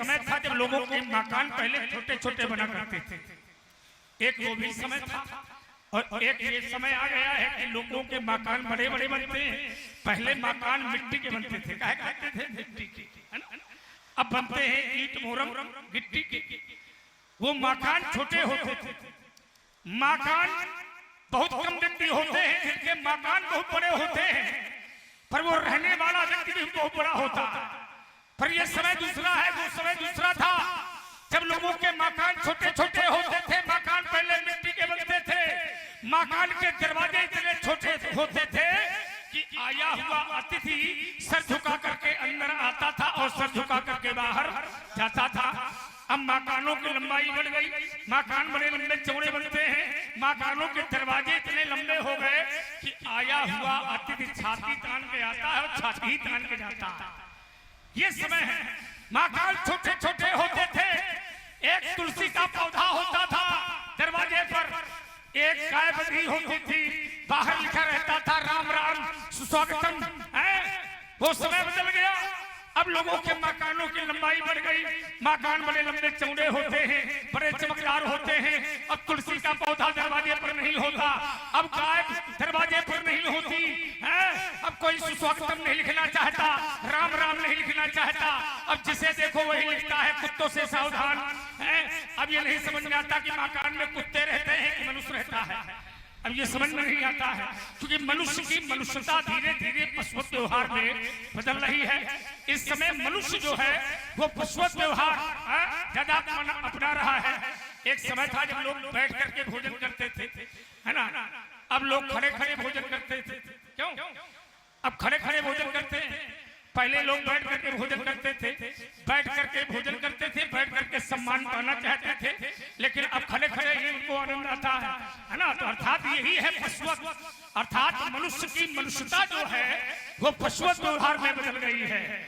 समय था जब लोगों के मकान पहले छोटे छोटे बना करते थे। एक वो भी समय था और एक ये समय आ गया है कि लोगों के मकान बड़े बड़े बनते हैं। पहले मकान मिट्टी के बनते थे, क्या कहते थे, मिट्टी के, है ना। अब बनते हैं ईंट मोरम गिट्टी के। वो मकान छोटे होते थे, मकान बहुत कम व्यक्ति होते हैं जिनके मकान बहुत बड़े होते हैं, पर वो रहने वाला व्यक्ति भी बहुत बड़ा होता है। पर ये समय दूसरा है, वो समय दूसरा था जब लोगों के मकान छोटे छोटे होते थे। मकान पहले मिट्टी के बनते थे, मकान के दरवाजे इतने छोटे होते थे कि आया हुआ अतिथि सर झुका करके अंदर आता था और सर झुका करके बाहर जाता था। अब मकानों की लंबाई बढ़ गई, मकान बड़े लंबे चौड़े बनते हैं, मकानों के दरवाजे इतने लंबे हो गए कि आया हुआ अतिथि छाती तान के आता है और छाती तान के जाता है। ये समय है, मकान छोटे छोटे होते थे। एक तुलसी का पौधा होता था दरवाजे पर, एक गाय बंधी होती थी, बाहर लिखा रहता था राम राम सुस्वागतम। वो समय बदल गया, अब लोगों के मकानों की लंबाई बढ़ गई, मकान बड़े लंबे चौड़े होते हैं, बड़े चमकदार होते हैं। अब तुलसी का पौधा दरवाजे पर नहीं होता, अब गाय दरवाजे पर नहीं होती है, अब कोई सुस्वागतम नहीं लिखना चाहता, राम राम नहीं लिखना चाहता। अब जिसे देखो वही लिखता है कुत्तों से सावधान है। अब ये नहीं समझ में आता कि मकान में कुत्ते रहते हैं कि मनुष्य रहता है। अब ये समझ में नहीं आता है क्योंकि मनुष्य की मनुष्यता धीरे धीरे पशुवत व्यवहार में बदल रही है। इस समय मनुष्य जो है वो पशुवत व्यवहार ज्यादा अपना रहा है। एक समय था जब लोग बैठ करके भोजन करते थे, है ना। अब लोग खड़े खड़े भोजन करते थे। क्यों? अब खड़े खड़े भोजन करते हैं। पहले लोग बैठ करके भोजन करते थे, बैठ करके भोजन करते थे, बैठ करके सम्मान पाना चाहते थे, लेकिन अब खड़े खड़े ही उनको आनंद आता है ना। तो अर्थात यही है पशुवत, अर्थात मनुष्य की मनुष्यता जो है वो पशुवत व्यवहार में बदल गई है।